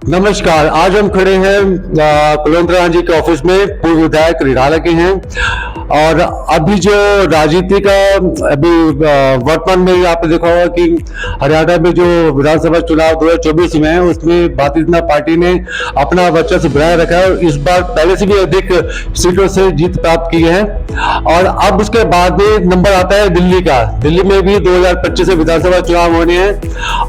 नमस्कार। आज हम खड़े हैं कुलवंत राणा जी के ऑफिस में। पूर्व विधायक रिराला के हैं और अभी जो राजनीति का अभी वर्तमान में आपने देखा होगा कि हरियाणा में जो विधानसभा चुनाव 2024 में है उसमें भारतीय जनता पार्टी ने अपना वर्चस्व बनाए रखा है और इस बार पहले से भी अधिक सीटों से जीत प्राप्त की है। और अब उसके बाद में नंबर आता है दिल्ली का। दिल्ली में भी 2025 से विधानसभा चुनाव होने हैं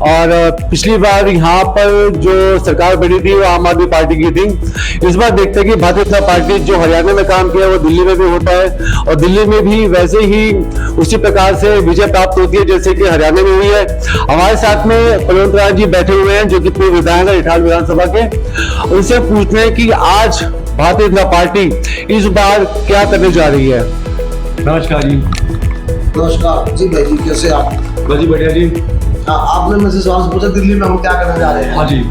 और पिछली बार यहाँ पर जो सरकार बनी थी वो आम आदमी पार्टी की थी। इस बार देखते हैं कि भारतीय जनता पार्टी जो हरियाणा में काम किया वो दिल्ली में भी होता है और दिल्ली में भी वैसे ही उसी प्रकार से विजय प्राप्त होती है जैसे कि हरियाणा में हुई है। हमारे साथ में कुलवंत राणा जी बैठे हुए हैं जो कि पूर्व विधायक है इटाल विधानसभा के। उनसे पूछते हैं कि आज भारतीय जनता पार्टी इस बार क्या करने जा रही है। नमस्कार जी। नमस्कार जी भाई जी, कैसे आप? जी बढ़िया जी। हाँ, आपने मुझसे सवाल पूछा दिल्ली में हम क्या करने जा रहे हैं। हाँ जी।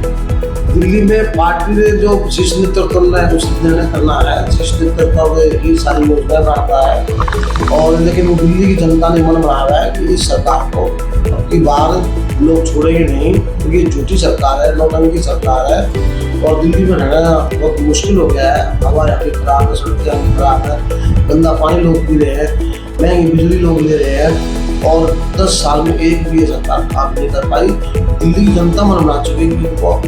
दिल्ली में पार्टी ने जो शीर्ष नेतृत्व करना है उस निर्णय करना है। शीर्ष नेतृत्व ही सारी योजनाएं बनाता है और लेकिन वो दिल्ली की जनता ने मन बना रहा है कि इस सरकार को अब की बार लोग छोड़ेंगे नहीं क्योंकि ये झूठी सरकार है, नौटंकी सरकार है और दिल्ली में रहना बहुत मुश्किल हो गया है। हवा यहाँ की खराब है, सड़कें खराब है, गंदा पानी लोग पी रहे हैं, महंगी बिजली लोग ले रहे हैं और 10 साल में एक भी ये सरकार काम नहीं कर पाई। दिल्ली की जनता मन बना चुकी है कि इनको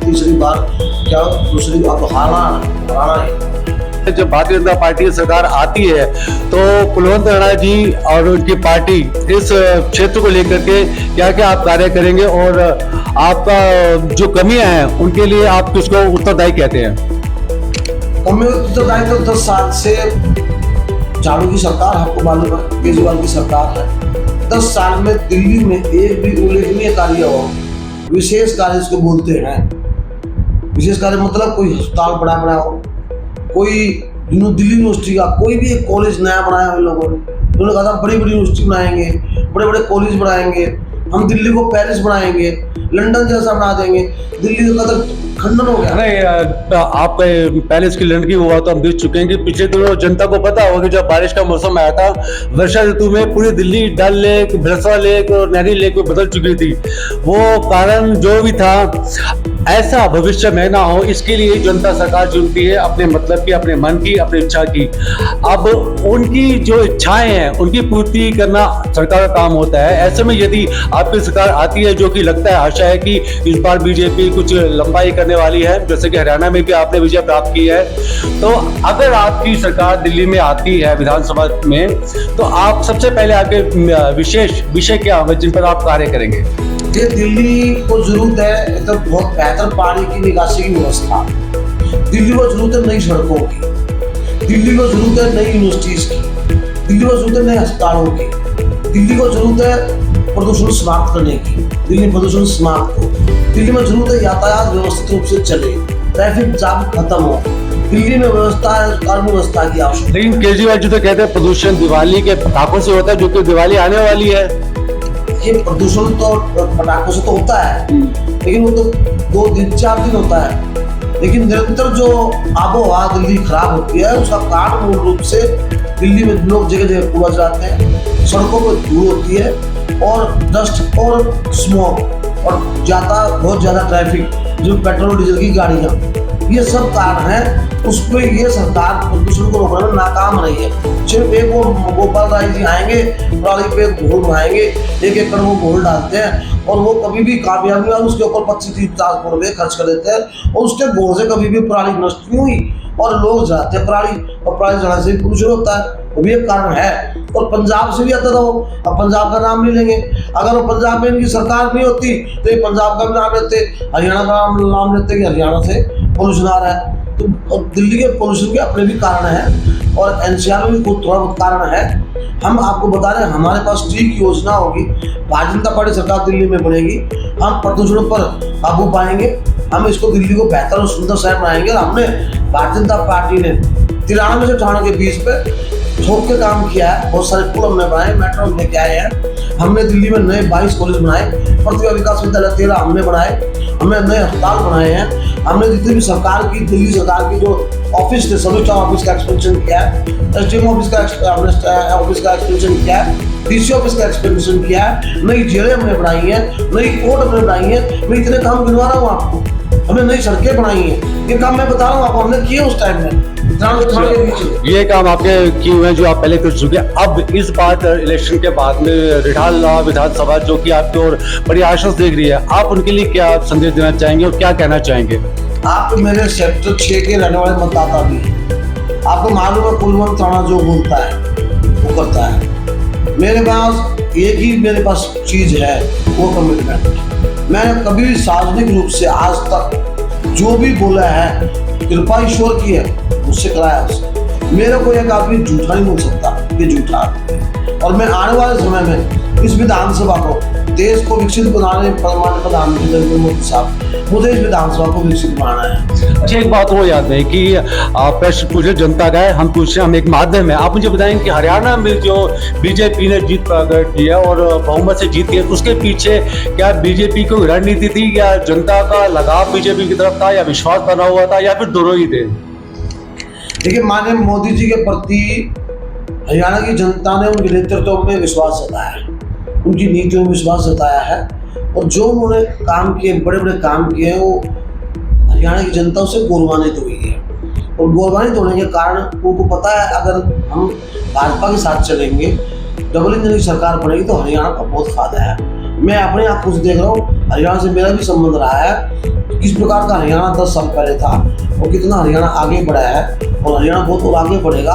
तीसरी बार क्या दूसरी बार हराना है। जब भारतीय जनता पार्टी की सरकार आती है तो कुलवंत राणा जी और उनकी पार्टी इस क्षेत्र को लेकर के क्या क्या आप कार्य करेंगे और आपका जो कमियां हैं उनके लिए आप किसको उत्तरदायी कहते हैं? कमियों उत्तरदायी तो 10 साल से झाड़ू की सरकार, आपको मालूम है केजरीवाल की सरकार है। 10 साल में दिल्ली में एक भी उल्लेखनीय कार्य हो, विशेष कार्य इसको बोलते हैं। विशेष कार्य मतलब कोई अस्पताल बड़ा बना हो, कोई दिल्ली यूनिवर्सिटी का कोई भी एक कॉलेज नया बनाया उन लोगों ने। उन्होंने कहा था बड़ी बड़ी यूनिवर्सिटी बनाएंगे, बड़े बड़े कॉलेज बनाएंगे, हम दिल्ली को पेरिस बनाएंगे, लंदन जैसा बना देंगे। दिल्ली का तो खंडन हो गया। नहीं, आप पेरिस की लंदन की हुआ तो हम देख चुके हैं कि पिछले दिनों जनता को पता होगा कि जब बारिश का मौसम आया था वर्षा ऋतु में पूरी दिल्ली डल लेक, भ्रसवा लेक और नहरी लेक में बदल चुकी थी। वो कारण जो भी था ऐसा भविष्य में ना हो इसके लिए जनता सरकार चुनती है, अपने मतलब की, अपने मन की, अपनी इच्छा की। अब उनकी जो इच्छाएं हैं उनकी पूर्ति करना सरकार का काम होता है। ऐसे में यदि आपकी सरकार आती है जो कि लगता है आशा है कि इस बार बीजेपी कुछ लंबाई करने वाली है जैसे कि हरियाणा में भी आपने विजय प्राप्त की है, तो अगर आपकी सरकार दिल्ली में आती है विधानसभा में तो आप सबसे पहले आपके विशेष विषय क्या होंगे जिन पर आप कार्य करेंगे? ये दिल्ली को जरूरत है तो बहुत बेहतर पानी की निकासी की व्यवस्था। दिल्ली को जरूरत है नई सड़कों की, दिल्ली को जरूरत है नई यूनिवर्सिटीज की, दिल्ली को जरूरत है नए अस्पतालों की, दिल्ली को जरूरत है प्रदूषण समाप्त करने की, दिल्ली प्रदूषण समाप्त हो, दिल्ली में जरूरत है यातायात व्यवस्थित रूप से चले, ट्रैफिक जाम खत्म हो, दिल्ली में व्यवस्था है कानून व्यवस्था की आवश्यकता। लेकिन केजरीवाल जी तो कहते हैं प्रदूषण दिवाली के पटाखों से होता है, जो कि दिवाली आने वाली है। ये प्रदूषण तो पटाखों से तो होता है लेकिन वो तो 2 दिन 4 दिन होता है, लेकिन निरंतर जो आबोहवा दिल्ली खराब होती है उसका कारण मूल रूप से दिल्ली में लोग जगह जगह कूड़ा जलाते हैं, सड़कों पर धूल होती है और डस्ट और स्मोक और बहुत ज्यादा ट्रैफिक, जो पेट्रोल डीजल की गाड़ियाँ, ये सब कारण है। उस पर ये सरकार प्रदूषण को रोकने में नाकाम रही है। सिर्फ एक वो गोपाल राय जी आएंगे, पराली पे घोल बनाएंगे, 1 एकड़ वो घोल डालते हैं और वो कभी भी कामयाब नहीं हुआ, उसके ऊपर 25-30 करोड़ रुपये खर्च कर देते हैं और उसके घोल से कभी भी पराली नष्ट नहीं हुई और लोग जलाते हैं पराली और पराली जलाने से प्रदूषण होता है, वो भी एक कारण है। और पंजाब से भी आता था वो, अब पंजाब का नाम नहीं लेंगे। अगर वो पंजाब में इनकी सरकार नहीं होती तो ये पंजाब का भी नाम लेते, हरियाणा का नाम लेते कि हरियाणा से पोल्यूशन आ रहा है। तो दिल्ली के पोल्यूशन के अपने भी कारण हैं और एनसीआर में भी कुछ थोड़ा बहुत कारण है। हम आपको बता रहे हैं हमारे पास ठीक योजना होगी, भारतीय जनता पार्टी सरकार दिल्ली में बनेगी, हम प्रदूषण पर काबू पाएंगे, हम इसको दिल्ली को बेहतर और सुंदर शहर बनाएंगे। और हमने भारतीय जनता पार्टी ने 93 से 98 के बीच पे ठोक के काम किया है। बहुत सारे पुल हमने बनाए, मेट्रो हम लेके आए हैं, हमने दिल्ली में नए 22 कॉलेज बनाए, प्रतिभा विकास विद्यालय 13 हमने बनाए, हमने नए अस्पताल बनाए हैं, हमने जितनी भी सरकार की दिल्ली सरकार की जो ऑफिस थे सभी ऑफिस का एक्सपेंशन किया है, एसडीएम ऑफिस का एक्सपेंशन किया है, डीसी ऑफिस का एक्सपेंशन किया है, नई जेलें हमने बनाई है, नई कोर्ट हमने बनाई है। मैं इतने काम गिनवा रहा हूँ आपको। हमने नई सड़कें बनाई हैं। ये काम मैं बता रहा हूँ आपको, हमने किए उस टाइम में त्राण के बीच में। ये काम आपके किए हुए हैं जो आप पहले कर चुके हैं। अब इस बार इलेक्शन के बाद में रिठाला विधानसभा जो कि आपकी ओर बड़ी आशा से देख रही है, आप उनके लिए क्या संदेश देना चाहेंगे और क्या कहना चाहेंगे? आप मेरे सेक्टर 6 के रहने वाले मतदाता भी हैं। आपको मालूम है कुलवंत राणा जो बोलता है वो करता है। मेरे पास एक ही मेरे पास चीज है, वो कमिटमेंट। मैंने कभी भी सार्वजनिक रूप से आज तक जो भी बोला है कृपा ईश्वर की है, मुझसे कराया उसने। मेरे को एक आदमी झूठा नहीं बोल सकता, ये झूठा है। और मैं आने वाले समय में इस विधानसभा को देश को विकसित बनाने, माननीय प्रधानमंत्री नरेंद्र मोदी साहब, मुझे इस विधानसभा को विकसित बनाना है। अच्छा, एक बात वो याद है कि प्रश्न पूछे जनता का है, हम पूछ रहे हैं, हम एक माध्यम है। आप मुझे बताएं कि हरियाणा में जो बीजेपी ने जीत प्रकट की है और बहुमत से जीती है, उसके पीछे क्या बीजेपी की रणनीति थी या जनता का लगाव बीजेपी की तरफ था या विश्वास बना हुआ था या फिर दोनों ही थे? देखिए, माननीय मोदी जी के प्रति हरियाणा की जनता ने उनके नेतृत्व में विश्वास जताया है, उनकी नीतियों में विश्वास जताया है। और जो उन्होंने काम किए, बड़े बड़े काम किए हैं, वो हरियाणा की जनता उससे गौरवान्वित हुई है। और गौरवान्वित होने के कारण उनको पता है अगर हम भाजपा के साथ चलेंगे, डबल इंजन की सरकार बनेगी तो हरियाणा का बहुत फायदा है। मैं अपने आंखों से देख रहा हूँ, हरियाणा से मेरा भी संबंध रहा है। किस प्रकार का हरियाणा 10 साल पहले था और कितना हरियाणा आगे बढ़ा है, और हरियाणा बहुत और आगे बढ़ेगा।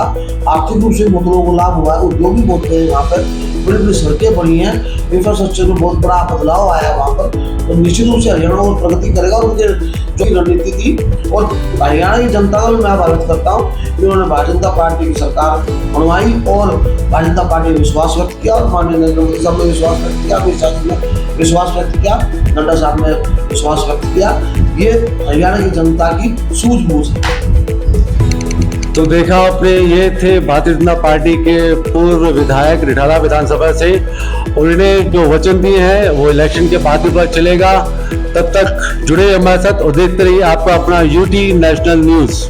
आर्थिक रूप से बहुत लोगों को लाभ हुआ है, उद्योग भी बहुत हैं वहाँ पर, बड़ी बड़ी सड़कें बनी हैं, इंफ्रास्ट्रक्चर में बहुत बड़ा बदलाव आया है वहाँ पर। तो निश्चित रूप से हरियाणा और प्रगति करेगा। और उनके जो रणनीति थी, और हरियाणा की जनता को मैं आभारित करता हूँ कि उन्होंने भारतीय जनता पार्टी की सरकार बनवाई और भारतीय जनता पार्टी ने विश्वास व्यक्त किया, और माननीय नरेंद्र मोदी साहब ने विश्वास व्यक्त किया, अमित शाह जी ने विश्वास व्यक्त किया, नड्डा साहब ने विश्वास व्यक्त किया। ये हरियाणा की जनता की सूझबूझ है। तो देखा आपने, ये थे भारतीय जनता पार्टी के पूर्व विधायक रिठाला विधानसभा से। उन्होंने जो वचन दिए हैं वो इलेक्शन के बाद भी पता चलेगा। तब तक जुड़े हमारे साथ और देखते रहिए आपका अपना यूटी नेशनल न्यूज़।